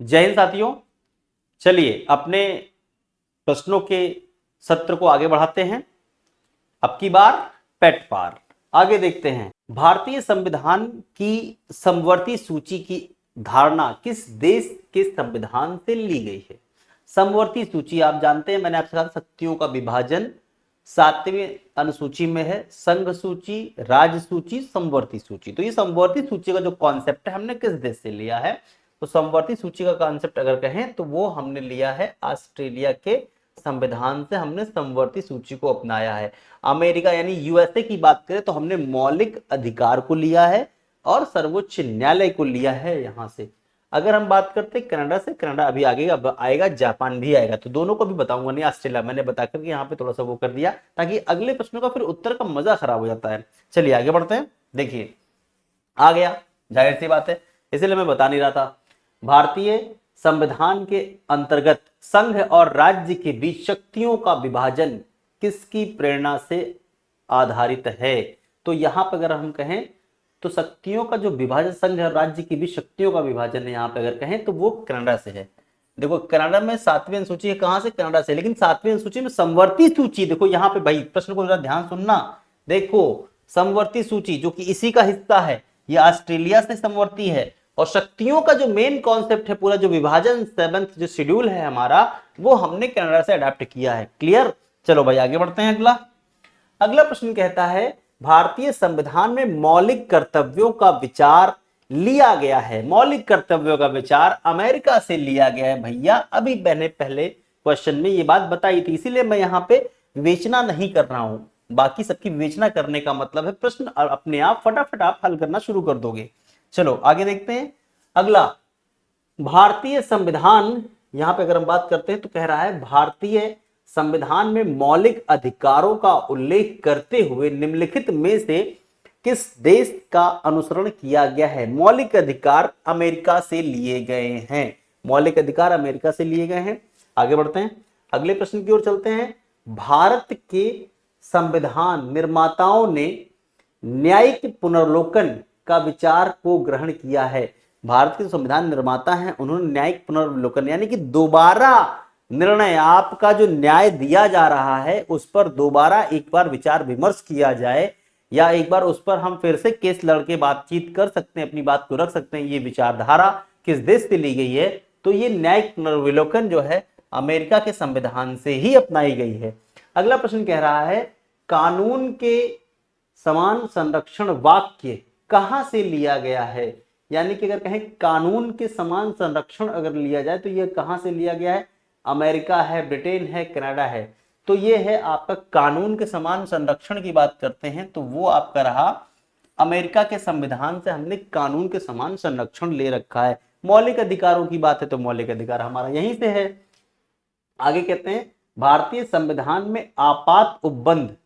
जय हिंद साथियों। चलिए अपने प्रश्नों के सत्र को आगे बढ़ाते हैं। अब की बार पेट पार आगे देखते हैं। भारतीय संविधान की समवर्ती सूची की धारणा किस देश के संविधान से ली गई है? समवर्ती सूची आप जानते हैं, मैंने आपसे कहा शक्तियों का विभाजन 7वीं अनुसूची में है, संघ सूची, राज्य सूची, समवर्ती सूची। तो ये समवर्ती सूची का जो कॉन्सेप्ट है हमने किस देश से लिया है? तो समवर्ती सूची का कॉन्सेप्ट अगर कहें तो वो हमने लिया है ऑस्ट्रेलिया के संविधान से, हमने समवर्ती सूची को अपनाया है। अमेरिका यानी यूएसए की बात करें तो हमने मौलिक अधिकार को लिया है और सर्वोच्च न्यायालय को लिया है यहां से। अगर हम बात करते हैं कनाडा से, कनाडा अभी आगे आएगा, जापान भी आएगा, तो दोनों को भी बताऊंगा, नहीं ऑस्ट्रेलिया मैंने बताकर के यहाँ पे थोड़ा सा वो कर दिया ताकि अगले प्रश्नों का फिर उत्तर का मजा खराब हो जाता है। चलिए आगे बढ़ते हैं। देखिए आ गया, जाहिर सी बात है, इसलिए मैं बता नहीं रहा था। भारतीय संविधान के अंतर्गत संघ और राज्य के बीच शक्तियों का विभाजन किसकी प्रेरणा से आधारित है? तो यहां पर अगर हम कहें तो शक्तियों का जो विभाजन, संघ और राज्य की भी शक्तियों का विभाजन है यहां पे अगर कहें तो वो कनाडा से है। देखो कनाडा में 7वीं अनुसूची है, कहां से? कनाडा से। लेकिन 7वीं अनुसूची में समवर्ती सूची, देखो यहां पे भाई प्रश्न को जरा ध्यान सुनना। देखो समवर्ती सूची जो कि इसी का हिस्सा है, ये ऑस्ट्रेलिया से समवर्ती है, और शक्तियों का जो मेन कॉन्सेप्ट है, पूरा जो विभाजन 7th जो शेड्यूल है हमारा, वो हमने कनाडा से अडॉप्ट किया है। क्लियर? चलो भाई आगे बढ़ते हैं। अगला प्रश्न कहता है भारतीय संविधान में मौलिक कर्तव्यों का विचार लिया गया है। मौलिक कर्तव्यों का विचार अमेरिका से लिया गया है भैया। अभी मैंने पहले क्वेश्चन में ये बात बताई थी, इसीलिए मैं यहाँ पे विवेचना नहीं कर रहा हूं। बाकी सबकी विवेचना करने का मतलब है प्रश्न अपने आप फटाफट आप हल करना शुरू कर दोगे। चलो आगे देखते हैं। अगला, भारतीय संविधान, यहां पे अगर हम बात करते हैं तो कह रहा है भारतीय संविधान में मौलिक अधिकारों का उल्लेख करते हुए निम्नलिखित में से किस देश का अनुसरण किया गया है? मौलिक अधिकार अमेरिका से लिए गए हैं। मौलिक अधिकार अमेरिका से लिए गए हैं। आगे बढ़ते हैं, अगले प्रश्न की ओर चलते हैं। भारत के संविधान निर्माताओं ने न्यायिक पुनर्लोकन का विचार को ग्रहण किया है। भारत के संविधान निर्माता हैं, उन्होंने न्यायिक पुनर्विलोकन यानी कि दोबारा निर्णय, आपका जो न्याय दिया जा रहा है उस पर दोबारा एक बार विचार विमर्श किया जाए, या एक बार उस पर हम फिर से केस लड़के बातचीत कर सकते हैं, अपनी बात को रख सकते हैं। ये विचारधारा किस देश से ली गई है? तो ये न्यायिक पुनर्विलोकन जो है अमेरिका के संविधान से ही अपनाई गई है। अगला प्रश्न कह रहा है कानून के समान संरक्षण वाक्य कहां से लिया गया है? यानी कि अगर कहें कानून के समान संरक्षण अगर लिया जाए तो यह कहां से लिया गया है? अमेरिका है, ब्रिटेन है, कनाडा है। तो ये है आपका कानून के समान संरक्षण की बात करते हैं तो वो आपका रहा अमेरिका के संविधान से हमने कानून के समान संरक्षण ले रखा है। मौलिक अधिकारों की बात है तो मौलिक अधिकार हमारा यहीं से है। आगे कहते हैं भारतीय संविधान में आपात उपबंध,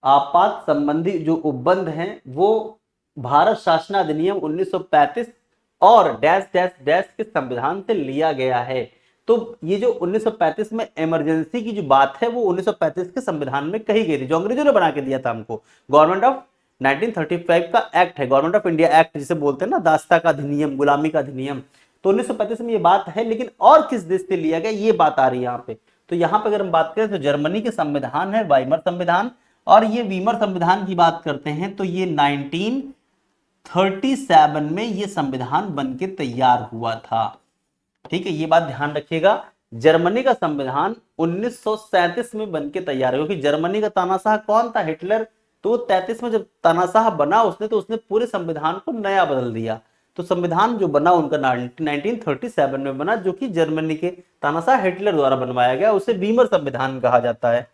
आपात संबंधी जो उपबंध हैं वो भारत शासन अधिनियम 1935 और डैश डैश डैश के संविधान से लिया गया है। तो ये जो 1935 में इमरजेंसी की जो बात है वो 1935 के संविधान में कही गई थी, जो अंग्रेजों ने बना के दिया था हमको। गवर्नमेंट ऑफ 1935 का एक्ट है, गवर्नमेंट ऑफ इंडिया एक्ट जिसे बोलते हैं ना, दास्ता का अधिनियम, गुलामी का अधिनियम। तो 1935 में ये बात है, लेकिन और किस देश से लिया गया ये बात आ रही है यहाँ पे। तो यहाँ पे अगर हम बात करें तो जर्मनी के संविधान है वाइमर संविधान, और ये वीमर संविधान की बात करते हैं तो ये 1937 में ये संविधान बनके तैयार हुआ था। ठीक है, ये बात ध्यान रखिएगा। जर्मनी का संविधान 1937 में बनके तैयार हुआ, क्योंकि जर्मनी का तानाशाह कौन था? हिटलर। तो 33 में जब तानाशाह बना उसने, तो उसने पूरे संविधान को नया बदल दिया। तो संविधान जो बना उनका 1937 में बना, जो कि जर्मनी के तानाशाह हिटलर द्वारा बनवाया गया, उसे वीमर संविधान कहा जाता है।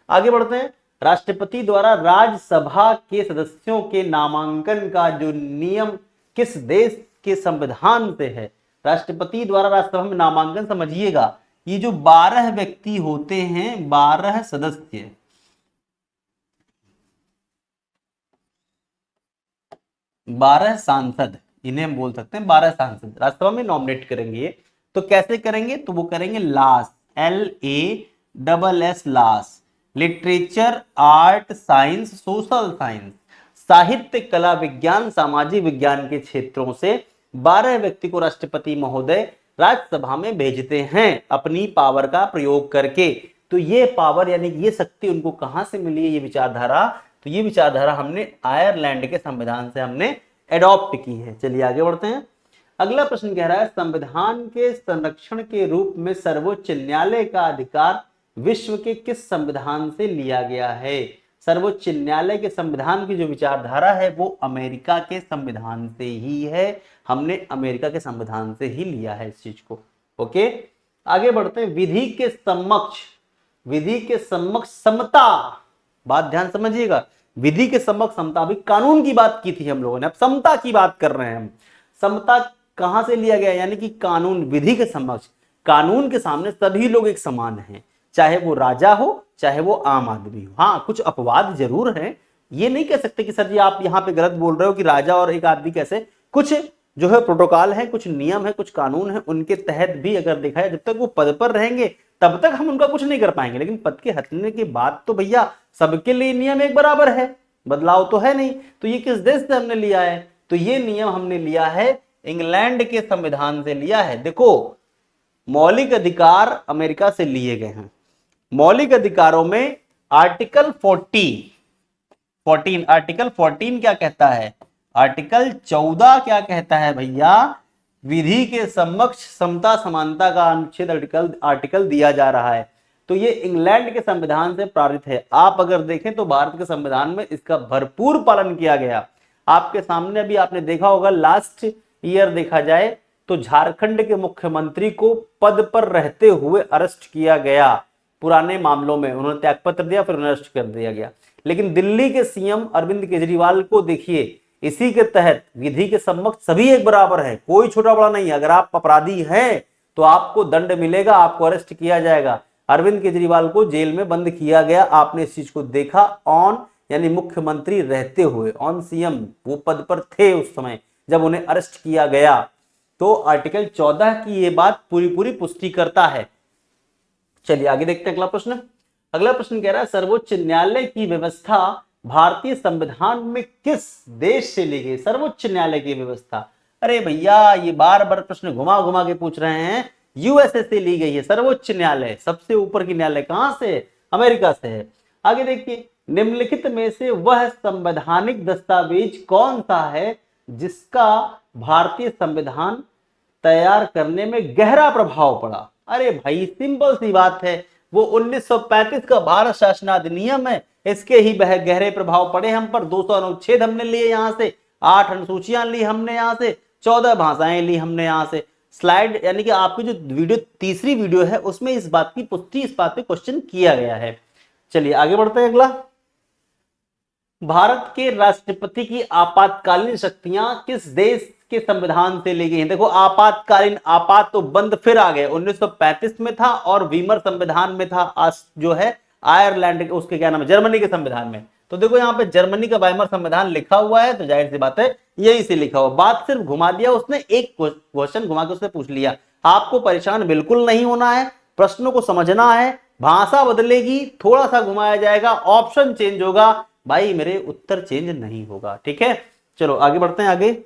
आगे बढ़ते हैं। राष्ट्रपति द्वारा राज्यसभा के सदस्यों के नामांकन का जो नियम किस देश के संविधान से है? राष्ट्रपति द्वारा राज्यसभा में नामांकन, समझिएगा ये जो 12 व्यक्ति होते हैं, 12 सदस्य, 12 सांसद, इन्हें हम बोल सकते हैं 12 सांसद राज्यसभा में नॉमिनेट करेंगे। तो कैसे करेंगे? तो वो करेंगे लास, LASS लास, literature, art, science, social science, साहित्य, कला, विज्ञान, सामाजिक विज्ञान के क्षेत्रों से 12 व्यक्ति को राष्ट्रपति महोदय राज्यसभा में भेजते हैं अपनी पावर का प्रयोग करके। तो ये पावर यानी ये शक्ति उनको कहां से मिली है, ये विचारधारा, तो ये विचारधारा हमने आयरलैंड के संविधान से हमने एडॉप्ट की है। चलिए आगे बढ़ते हैं। अगला प्रश्न कह रहा है संविधान के संरक्षण के रूप में सर्वोच्च न्यायालय का अधिकार विश्व के किस संविधान से लिया गया है। सर्वोच्च न्यायालय के संविधान की जो विचारधारा है वो अमेरिका के संविधान से ही है। हमने अमेरिका के संविधान से ही लिया है इस चीज को। ओके, आगे बढ़ते हैं। विधि के समक्ष समता, बात ध्यान समझिएगा, विधि के समक्ष समता। अभी कानून की बात की थी हम लोगों ने, अब समता की बात कर रहे हैं हम। समता कहां से लिया गया, यानी कि कानून, विधि के समक्ष, कानून के सामने सभी लोग एक समान हैं, चाहे वो राजा हो चाहे वो आम आदमी हो। हाँ, कुछ अपवाद जरूर हैं, ये नहीं कह सकते कि सर जी आप यहाँ पे गलत बोल रहे हो कि राजा और एक आदमी कैसे, कुछ जो है प्रोटोकॉल है, कुछ नियम है, कुछ कानून है, उनके तहत भी अगर देखा जाए जब तक वो पद पर रहेंगे तब तक हम उनका कुछ नहीं कर पाएंगे, लेकिन पद के हटने के बाद तो भैया सबके लिए नियम एक बराबर है, बदलाव तो है नहीं। तो ये किस देश से हमने लिया है, तो ये नियम हमने लिया है इंग्लैंड के संविधान से लिया है। देखो, मौलिक अधिकार अमेरिका से लिए गए हैं। मौलिक अधिकारों में आर्टिकल 14 आर्टिकल 14 क्या कहता है, आर्टिकल 14 क्या कहता है भैया, विधि के समक्ष समता समानता का अनुच्छेद आर्टिकल दिया जा रहा है। तो ये इंग्लैंड के संविधान से प्रेरित है। आप अगर देखें तो भारत के संविधान में इसका भरपूर पालन किया गया। आपके सामने अभी आपने देखा होगा, लास्ट ईयर देखा जाए तो झारखंड के मुख्यमंत्री को पद पर रहते हुए अरेस्ट किया गया। पुराने मामलों में उन्होंने त्यागपत्र दिया, फिर उन्हें अरेस्ट कर दिया गया। लेकिन दिल्ली के सीएम अरविंद केजरीवाल को देखिए, इसी के तहत विधि के समक्ष सभी एक बराबर है, कोई छोटा बड़ा नहीं। अगर आप अपराधी हैं तो आपको दंड मिलेगा, आपको अरेस्ट किया जाएगा। अरविंद केजरीवाल को जेल में बंद किया गया, आपने इस चीज को देखा। ऑन यानी मुख्यमंत्री रहते हुए, ऑन सीएम, वो पद पर थे उस समय जब उन्हें अरेस्ट किया गया। तो आर्टिकल 14 की ये बात पूरी पुष्टि करता है। चलिए आगे देखते हैं अगला प्रश्न। अगला प्रश्न कह रहा है सर्वोच्च न्यायालय की व्यवस्था भारतीय संविधान में किस देश से ली गई। सर्वोच्च न्यायालय की व्यवस्था, अरे भैया ये बार बार प्रश्न घुमा घुमा के पूछ रहे हैं। यूएसए से ली गई है सर्वोच्च न्यायालय, सबसे ऊपर की न्यायालय कहां से, अमेरिका से है। आगे देखिए, निम्नलिखित में से वह संवैधानिक दस्तावेज कौन सा है जिसका भारतीय संविधान तैयार करने में गहरा प्रभाव पड़ा। अरे भाई सिंपल सी बात है, वो 1935 का भारत शासन अधिनियम है, इसके ही गहरे प्रभाव पड़े हम पर। 200 अनुच्छेद हमने लिए यहाँ से, 8 अनुसूचियां ली हमने यहाँ से, 14 भाषाएं ली हमने यहाँ से। स्लाइड यानी कि आपकी जो वीडियो, तीसरी वीडियो है, उसमें इस बात की पुष्टि, इस बात पे क्वेश्चन किया गया है। चलिए आगे बढ़ते हैं। अगला, भारत के राष्ट्रपति की आपातकालीन शक्तियां किस देश के संविधान से ली गई हैं। देखो आपातकालीन, आपात तो बंद फिर आ गए, 1935 में था और वीमर संविधान में था, आज जो है आयरलैंड, उसके क्या नाम है, जर्मनी के संविधान में। तो देखो यहाँ पे जर्मनी का वाइमर संविधान लिखा हुआ है, तो जाहिर सी बात है यही से लिखा हुआ। बात सिर्फ घुमा दिया उसने, एक क्वेश्चन घुमा के उसने पूछ लिया। आपको परेशान बिल्कुल नहीं होना है, प्रश्नों को समझना है। भाषा बदलेगी, थोड़ा सा घुमाया जाएगा, ऑप्शन चेंज होगा, भाई मेरे उत्तर चेंज नहीं होगा। ठीक है, चलो आगे बढ़ते हैं। आगे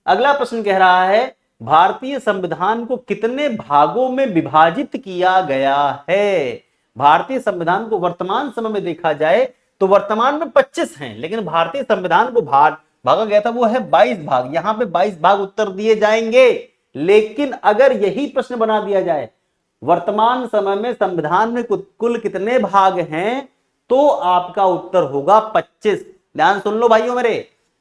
अगला प्रश्न कह रहा है भारतीय संविधान को कितने भागों में विभाजित किया गया है। भारतीय संविधान को वर्तमान समय में देखा जाए तो वर्तमान में 25 हैं, लेकिन भारतीय संविधान को भागा गया था वो है 22 भाग। यहां पे 22 भाग उत्तर दिए जाएंगे, लेकिन अगर यही प्रश्न बना दिया जाए वर्तमान समय में संविधान में कुल कितने भाग हैं, तो आपका उत्तर होगा 25। ध्यान सुन लो भाइयों,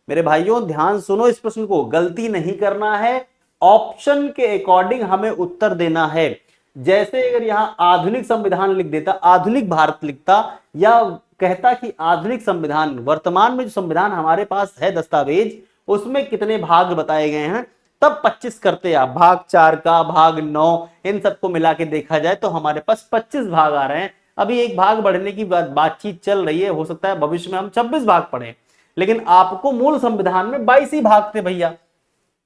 मेरे भाइयों ध्यान सुनो, इस प्रश्न को गलती नहीं करना है, ऑप्शन के अकॉर्डिंग हमें उत्तर देना है। जैसे अगर यहां आधुनिक संविधान लिख देता, आधुनिक भारत लिखता, या कहता कि आधुनिक संविधान, वर्तमान में जो संविधान हमारे पास है दस्तावेज, उसमें कितने भाग बताए गए हैं, तब 25 करते आप। भाग 4 का, भाग 9, इन सबको मिला के देखा जाए तो हमारे पास 25 भाग आ रहे हैं। अभी एक भाग बढ़ने की बातचीत चल रही है, हो सकता है भविष्य में हम 26 भाग पढ़ें, लेकिन आपको मूल संविधान में 22 ही भाग थे भैया,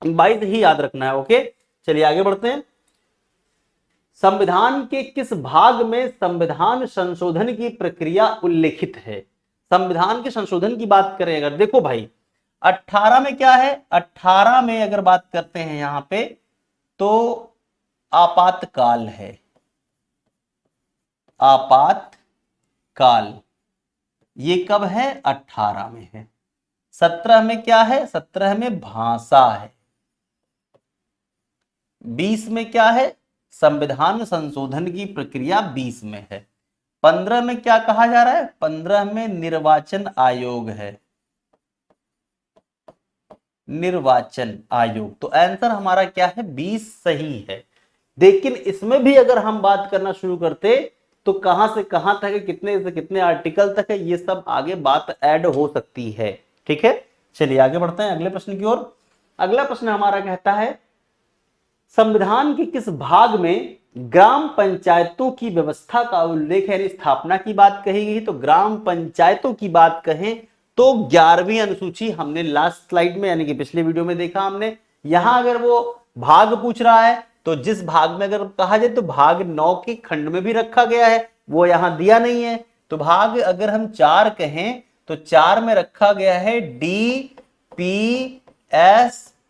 22 ही याद रखना है। ओके, चलिए आगे बढ़ते हैं। संविधान के किस भाग में संविधान संशोधन की प्रक्रिया उल्लेखित है। संविधान के संशोधन की बात करें अगर, देखो भाई 18 में क्या है, 18 में अगर बात करते हैं यहां पे तो आपातकाल है, आपातकाल। ये कब है? 18 में है। 17 में क्या है? 17 में भाषा है। 20 में क्या है? संविधान संशोधन की प्रक्रिया 20 में है। 15 में क्या कहा जा रहा है? 15 में निर्वाचन आयोग है, निर्वाचन आयोग। तो आंसर हमारा क्या है? 20 सही है। लेकिन इसमें भी अगर हम बात करना शुरू करते तो कहां से कहां तक है, कितने से कितने आर्टिकल तक है, ये सब आगे बात ऐड हो सकती है। ठीक है, चलिए आगे बढ़ते हैं अगले प्रश्न की ओर। अगला प्रश्न हमारा कहता है, संविधान के किस भाग में ग्राम पंचायतों की व्यवस्था का उल्लेख है, यानी स्थापना की बात कही गई। तो ग्राम पंचायतों की बात कहें तो 11वीं अनुसूची, हमने लास्ट स्लाइड में यानी कि पिछले वीडियो में देखा हमने। यहां अगर वो भाग पूछ रहा है तो जिस भाग में अगर कहा जाए तो भाग 9 के खंड में भी रखा गया है, वो यहां दिया नहीं है। तो भाग अगर हम 4 कहें तो 4 में रखा गया है DPSP,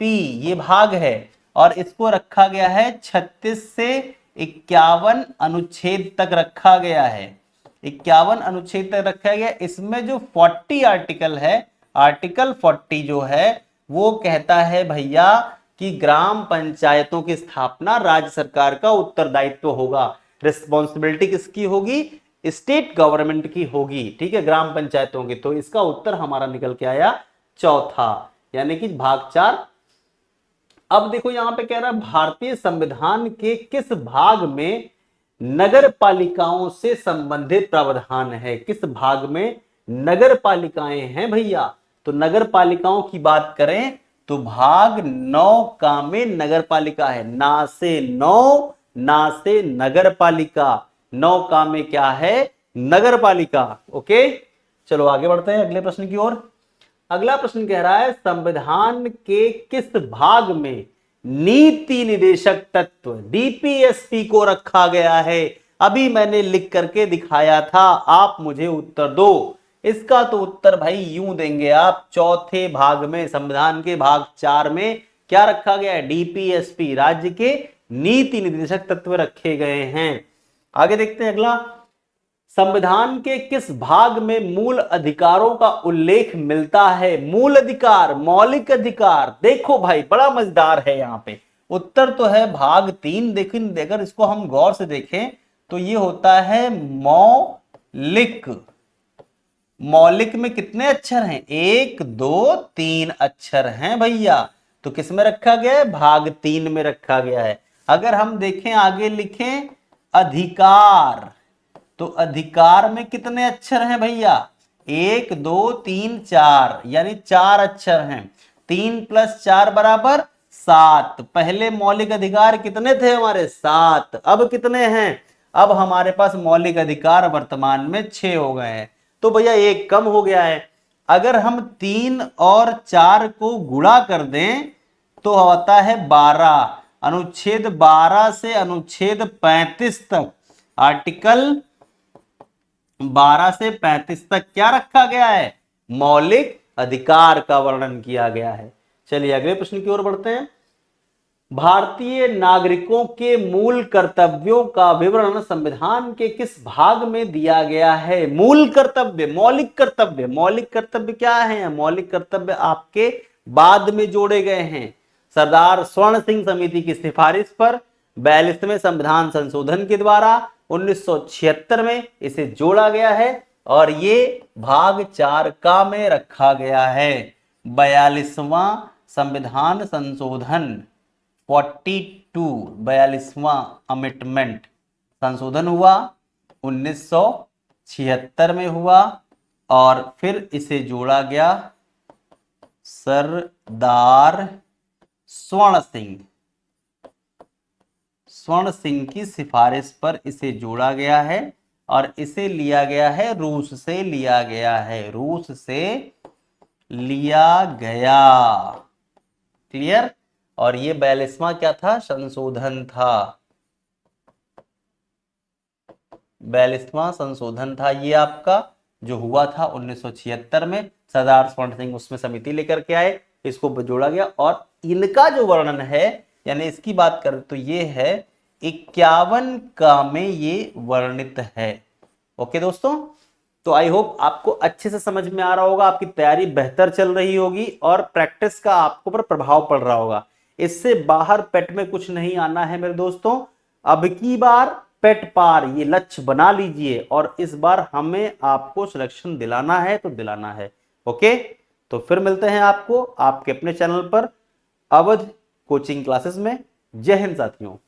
ये भाग है। और इसको रखा गया है 36 से 51 अनुच्छेद तक रखा गया है, 51 अनुच्छेद तक रखा गया। इसमें जो 40 आर्टिकल है, आर्टिकल 40 जो है वो कहता है भैया कि ग्राम पंचायतों की स्थापना राज्य सरकार का उत्तरदायित्व होगा, रिस्पॉन्सिबिलिटी किसकी होगी? स्टेट गवर्नमेंट की होगी। ठीक है, ग्राम पंचायतों की। तो इसका उत्तर हमारा निकल के आया चौथा, यानी कि भाग 4। अब देखो यहां पे कह रहा है भारतीय संविधान के किस भाग में नगर पालिकाओं से संबंधित प्रावधान है? किस भाग में नगर पालिकाएं हैं भैया? तो नगर पालिकाओं की बात करें तो भाग 9 का में नगर पालिका है। ना से 9, ना से नगर पालिका, 9 का में क्या है? नगर पालिका। ओके, चलो आगे बढ़ते हैं अगले प्रश्न की ओर। अगला प्रश्न कह रहा है, संविधान के किस भाग में नीति निदेशक तत्व DPSP को रखा गया है? अभी मैंने लिख करके दिखाया था, आप मुझे उत्तर दो। इसका तो उत्तर भाई यूं देंगे आप, चौथे भाग में, संविधान के भाग 4 में क्या रखा गया है? DPSP, राज्य के नीति निदेशक तत्व रखे गए हैं। आगे देखते हैं अगला, संविधान के किस भाग में मूल अधिकारों का उल्लेख मिलता है? मूल अधिकार, मौलिक अधिकार। देखो भाई बड़ा मजेदार है, यहां पे उत्तर तो है भाग 3, लेकिन अगर इसको हम गौर से देखें तो ये होता है मौलिक। मौलिक में कितने अक्षर हैं? 1 2 3 अक्षर हैं भैया। तो किस में रखा गया है? भाग 3 में रखा गया है। अगर हम देखें आगे लिखें अधिकार, तो अधिकार में कितने अक्षर हैं भैया? 1 2 3 4, यानी 4 अक्षर हैं। 3 + 4 = 7। पहले मौलिक अधिकार कितने थे हमारे? 7। अब कितने हैं? अब हमारे पास मौलिक अधिकार वर्तमान में 6 हो गए हैं। तो भैया 1 कम हो गया है। अगर हम 3 और 4 को गुणा कर दें तो होता है 12। अनुच्छेद 12 से अनुच्छेद 35 तक, आर्टिकल 12 से 35 तक क्या रखा गया है? मौलिक अधिकार का वर्णन किया गया है। चलिए अगले प्रश्न की ओर बढ़ते हैं। भारतीय नागरिकों के मूल कर्तव्यों का विवरण संविधान के किस भाग में दिया गया है? मूल कर्तव्य, मौलिक कर्तव्य। मौलिक कर्तव्य क्या है? मौलिक कर्तव्य आपके बाद में जोड़े गए हैं। सरदार स्वर्ण सिंह समिति की सिफारिश पर 42वें संविधान संशोधन के द्वारा 1976 में इसे जोड़ा गया है और ये भाग 4 का में रखा गया है। 42वां संविधान संशोधन 42वां अमेंडमेंट संशोधन हुआ 1976 में हुआ और फिर इसे जोड़ा गया सरदार स्वर्ण सिंह की सिफारिश पर इसे जोड़ा गया है और इसे लिया गया है रूस से, लिया गया है, रूस से लिया गया। क्लियर? और ये 42वां क्या था? संशोधन था, 42वां संशोधन था ये आपका, जो हुआ था 1976 में। सरदार स्वर्ण सिंह उसमें समिति लेकर के आए, इसको जोड़ा गया और इनका जो वर्णन है यानी इसकी बात करें तो ये है 51 का में ये वर्णित है। ओके दोस्तों, तो आई होप आपको अच्छे से समझ में आ रहा होगा, आपकी तैयारी बेहतर चल रही होगी और प्रैक्टिस का आपको पर प्रभाव पड़ रहा होगा। इससे बाहर पेट में कुछ नहीं आना है मेरे दोस्तों। अब की बार पेट पार ये लक्ष्य बना लीजिए और इस बार हमें आपको सिलेक्शन दिलाना है तो दिलाना है। ओके, तो फिर मिलते हैं आपको आपके अपने चैनल पर अवध कोचिंग क्लासेस में। जय हिंद साथियों।